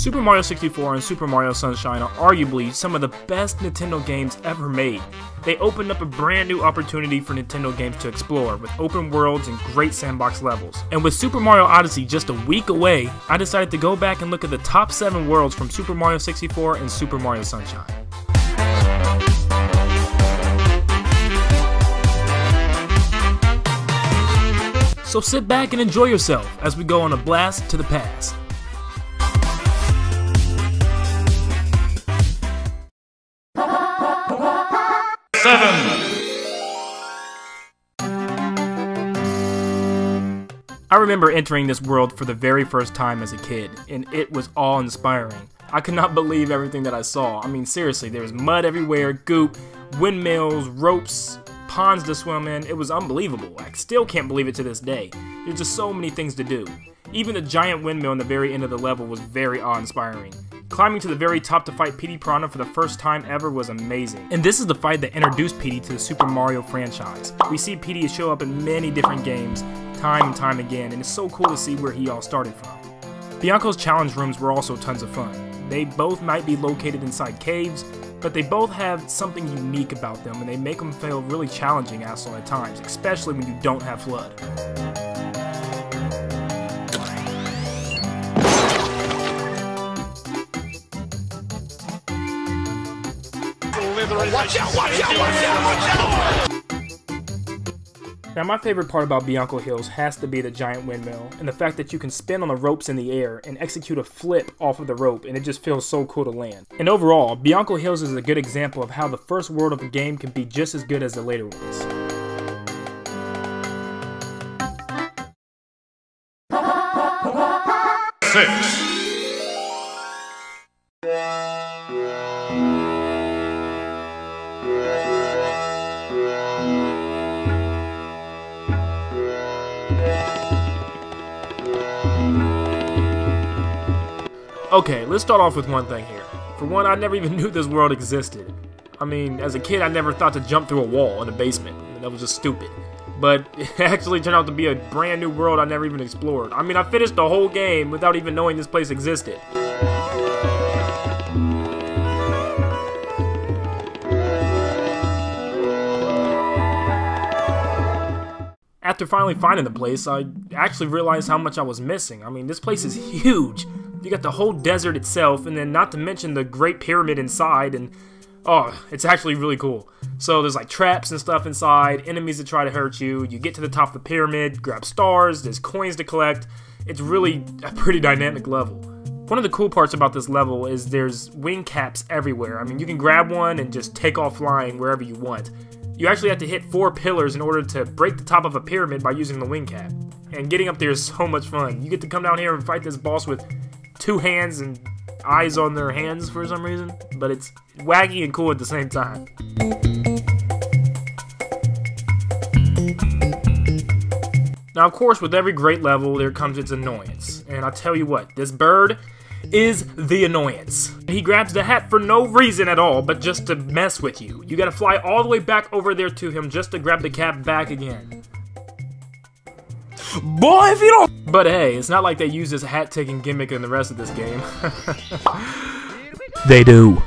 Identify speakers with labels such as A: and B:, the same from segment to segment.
A: Super Mario 64 and Super Mario Sunshine are arguably some of the best Nintendo games ever made. They opened up a brand new opportunity for Nintendo games to explore, with open worlds and great sandbox levels. And with Super Mario Odyssey just a week away, I decided to go back and look at the top 7 worlds from Super Mario 64 and Super Mario Sunshine. So sit back and enjoy yourself as we go on a blast to the past. I remember entering this world for the very first time as a kid, and it was awe-inspiring. I could not believe everything that I saw. I mean, seriously, there was mud everywhere, goop, windmills, ropes, ponds to swim in. It was unbelievable. I still can't believe it to this day. There's just so many things to do. Even the giant windmill in the very end of the level was very awe-inspiring. Climbing to the very top to fight Petey Piranha for the first time ever was amazing. And this is the fight that introduced Petey to the Super Mario franchise. We see Petey show up in many different games, time and time again, and it's so cool to see where he all started from. Bianco's challenge rooms were also tons of fun. They both might be located inside caves, but they both have something unique about them, and they make them feel really challenging at times, especially when you don't have FLUDD.
B: Watch out, watch out, watch out, watch out!
A: Now my favorite part about Bianco Hills has to be the giant windmill, and the fact that you can spin on the ropes in the air and execute a flip off of the rope, and it just feels so cool to land. And overall, Bianco Hills is a good example of how the first world of a game can be just as good as the later ones.
B: Six.
A: Okay, let's start off with one thing here. For one, I never even knew this world existed. I mean, as a kid, I never thought to jump through a wall in a basement. That was just stupid. But it actually turned out to be a brand new world I never even explored. I mean, I finished the whole game without even knowing this place existed. After finally finding the place, I actually realized how much I was missing. I mean, this place is huge. You got the whole desert itself, and then not to mention the Great Pyramid inside, and oh, it's actually really cool. So there's like traps and stuff inside, enemies that try to hurt you. You get to the top of the pyramid, grab stars, there's coins to collect. It's really a pretty dynamic level. One of the cool parts about this level is there's wing caps everywhere. I mean, you can grab one and just take off flying wherever you want. You actually have to hit 4 pillars in order to break the top of a pyramid by using the wing cap. And getting up there is so much fun. You get to come down here and fight this boss with 2 hands and eyes on their hands for some reason, but it's wacky and cool at the same time. Now, of course, with every great level, there comes its annoyance. And I'll tell you what, this bird is the annoyance. He grabs the hat for no reason at all, but just to mess with you. You gotta fly all the way back over there to him just to grab the cap back again.
B: Boy, if you don't...
A: But hey, it's not like they use this hat-taking gimmick in the rest of this game.
B: They do.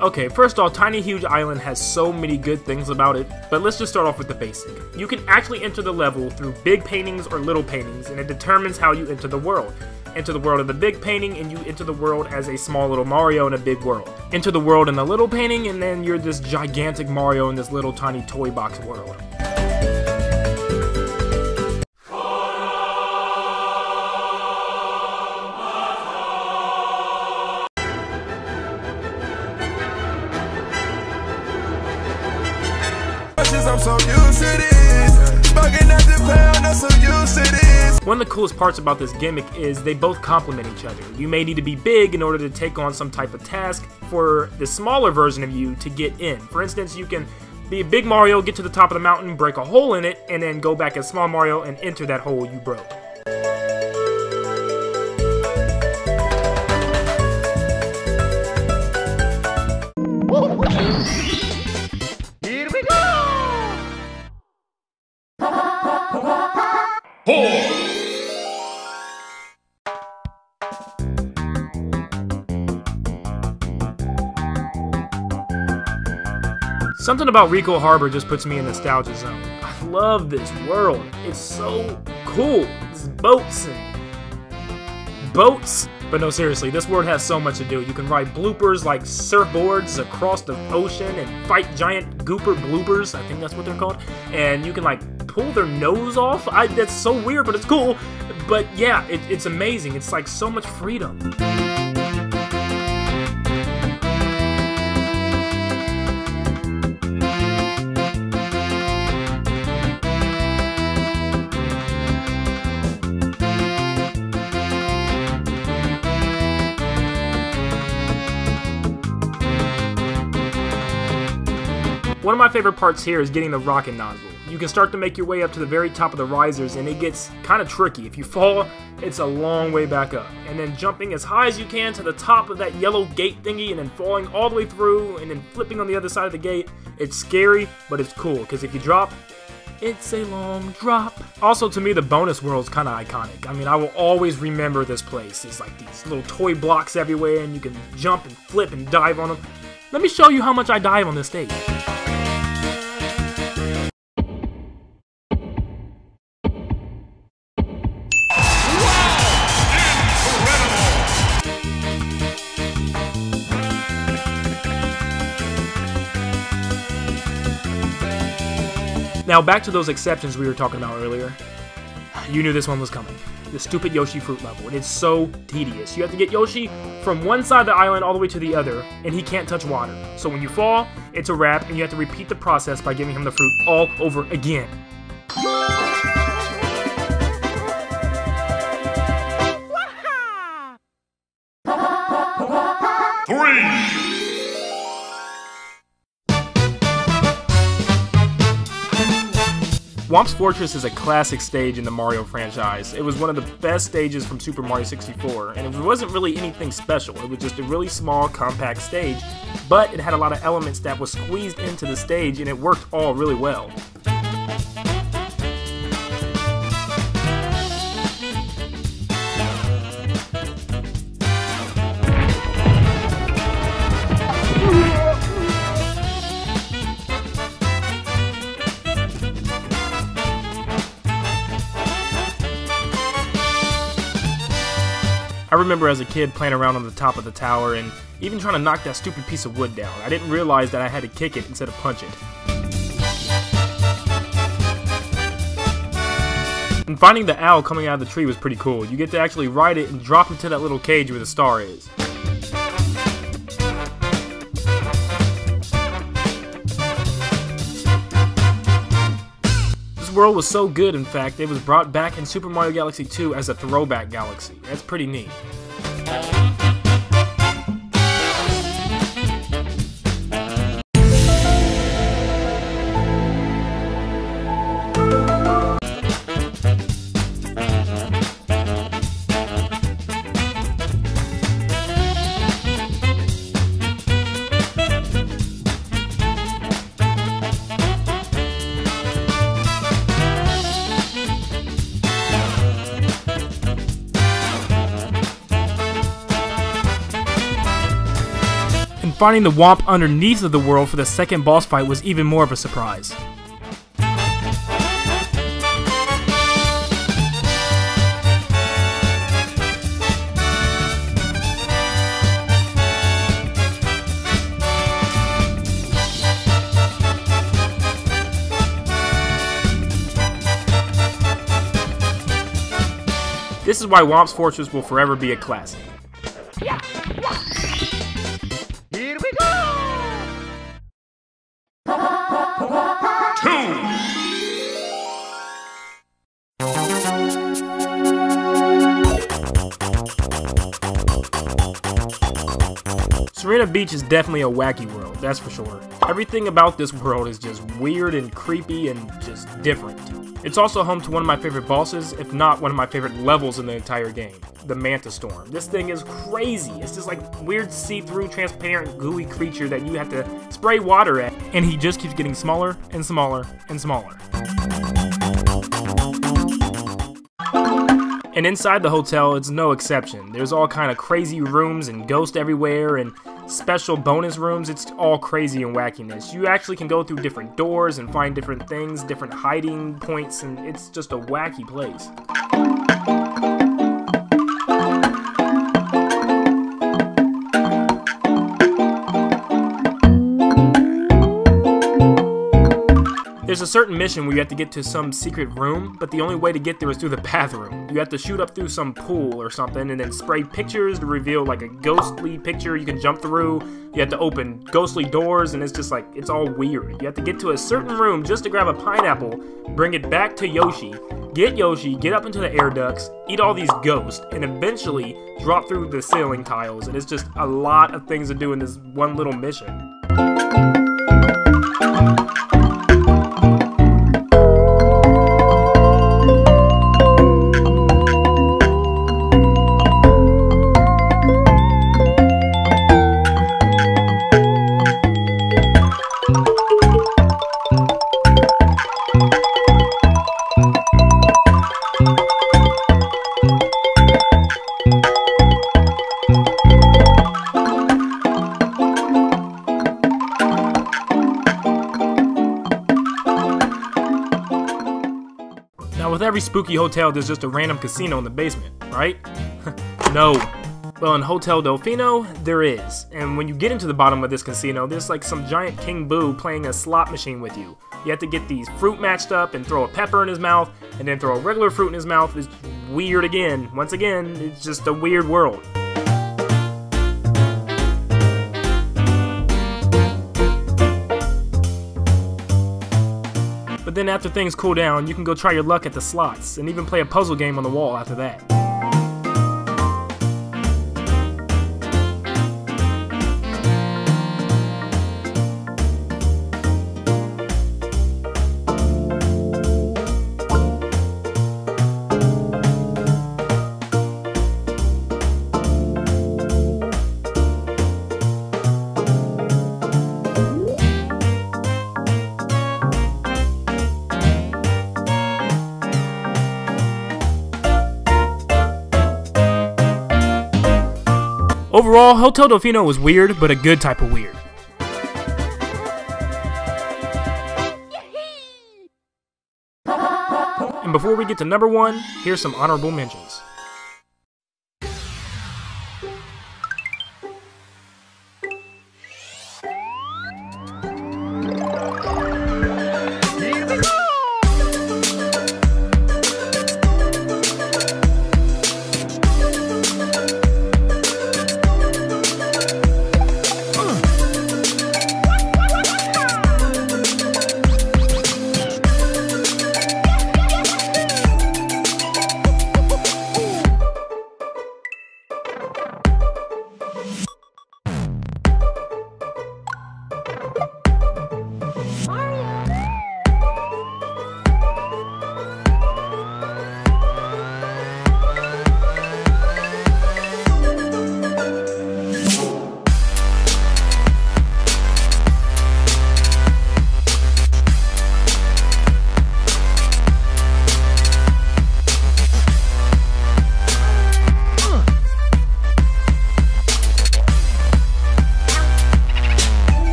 A: Okay, first off, Tiny Huge Island has so many good things about it, but let's just start off with the basic. You can actually enter the level through big paintings or little paintings, and it determines how you enter the world. Enter the world in the big painting, and you enter the world as a small little Mario in a big world. Enter the world in the little painting, and then you're this gigantic Mario in this little tiny toy box world.
C: I'm so used to this. Bugging at the pound, I'm so used to this.
A: One of the coolest parts about this gimmick is they both complement each other. You may need to be big in order to take on some type of task for the smaller version of you to get in. For instance, you can be a big Mario, get to the top of the mountain, break a hole in it, and then go back as small Mario and enter that hole you broke.
B: 4.
A: Something about Rico Harbor just puts me in nostalgia zone. I love this world. It's so cool. There's boats and boats. But no, seriously, this world has so much to do. You can ride bloopers like surfboards across the ocean and fight giant gooper bloopers. I think that's what they're called. And you can like pull their nose off. That's so weird, but it's cool. But yeah, it's amazing. It's like so much freedom. One of my favorite parts here is getting the rocket nozzle. You can start to make your way up to the very top of the risers, and it gets kind of tricky. If you fall, it's a long way back up. And then jumping as high as you can to the top of that yellow gate thingy, and then falling all the way through, and then flipping on the other side of the gate. It's scary, but it's cool, because if you drop, it's a long drop. Also, to me, the bonus world is kind of iconic. I mean, I will always remember this place. There's like these little toy blocks everywhere, and you can jump and flip and dive on them. Let me show you how much I dive on this stage. Now back to those exceptions we were talking about earlier. You knew this one was coming. The stupid Yoshi fruit level. And it's so tedious. You have to get Yoshi from one side of the island all the way to the other, and he can't touch water. So when you fall, it's a wrap, and you have to repeat the process by giving him the fruit all over again.
B: 3.
A: Whomp's Fortress is a classic stage in the Mario franchise. It was one of the best stages from Super Mario 64, and it wasn't really anything special. It was just a really small, compact stage, but it had a lot of elements that was squeezed into the stage, and it worked all really well. I remember as a kid playing around on the top of the tower and even trying to knock that stupid piece of wood down. I didn't realize that I had to kick it instead of punch it. And finding the owl coming out of the tree was pretty cool. You get to actually ride it and drop into that little cage where the star is. This world was so good, in fact, it was brought back in Super Mario Galaxy 2 as a throwback galaxy. That's pretty neat. Finding the Whomp underneath of the world for the second boss fight was even more of a surprise. This is why Whomp's Fortress will forever be a classic.
C: Here we go!
B: 2.
A: Serena Beach is definitely a wacky world, that's for sure. Everything about this world is just weird and creepy and just different. It's also home to one of my favorite bosses, if not one of my favorite levels in the entire game, the Manta Storm. This thing is crazy. It's this like weird see-through, transparent, gooey creature that you have to spray water at, and he just keeps getting smaller and smaller and smaller. And inside the hotel, it's no exception. There's all kind of crazy rooms and ghosts everywhere and special bonus rooms. It's all crazy and wackiness. You actually can go through different doors and find different things, different hiding points, and it's just a wacky place. There's a certain mission where you have to get to some secret room, but the only way to get there is through the bathroom. You have to shoot up through some pool or something and then spray pictures to reveal like a ghostly picture you can jump through. You have to open ghostly doors and it's just like, it's all weird. You have to get to a certain room just to grab a pineapple, bring it back to Yoshi, get up into the air ducts, eat all these ghosts, and eventually drop through the ceiling tiles. And it's just a lot of things to do in this one little mission. With every spooky hotel, there's just a random casino in the basement, right? No. Well, in Hotel Delfino, there is. And when you get into the bottom of this casino, there's like some giant King Boo playing a slot machine with you. You have to get these fruit matched up and throw a pepper in his mouth, and then throw a regular fruit in his mouth. It's weird again. Once again, it's just a weird world. But then after things cool down, you can go try your luck at the slots, and even play a puzzle game on the wall after that. Overall, Hotel Delfino was weird, but a good type of weird. And before we get to number 1, here's some honorable mentions.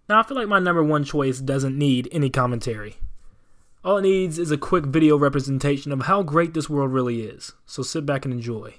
A: Now, I feel like my number 1 choice doesn't need any commentary. All it needs is a quick video representation of how great this world really is. So sit back and enjoy.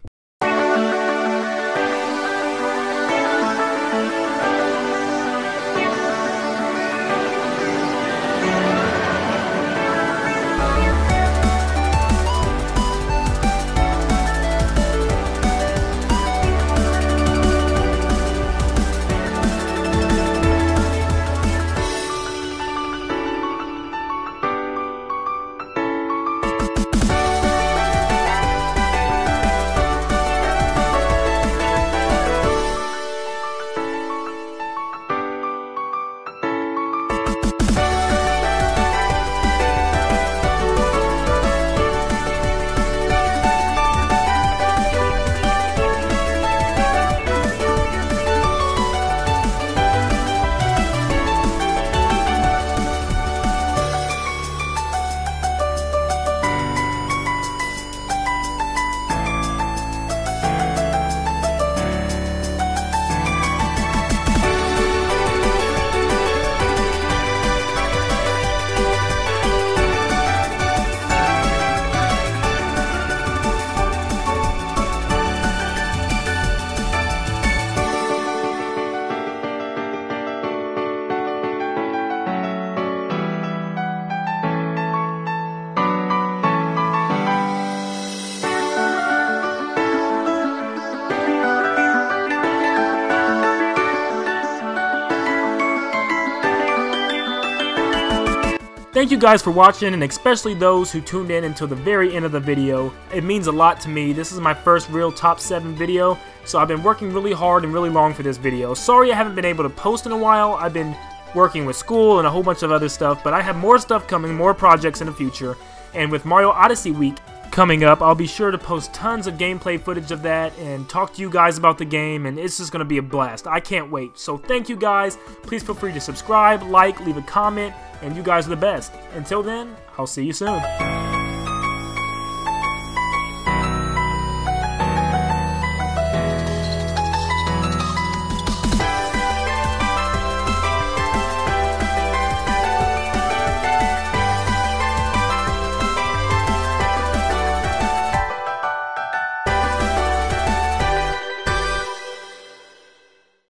A: Thank you guys for watching, and especially those who tuned in until the very end of the video. It means a lot to me. This is my first real top 7 video, so I've been working really hard and really long for this video. Sorry I haven't been able to post in a while. I've been working with school and a whole bunch of other stuff, but I have more stuff coming, more projects in the future. And with Mario Odyssey week coming up, I'll be sure to post tons of gameplay footage of that and talk to you guys about the game, and it's just going to be a blast. I can't wait. So thank you guys. Please feel free to subscribe, like, leave a comment, and you guys are the best. Until then, I'll see you soon.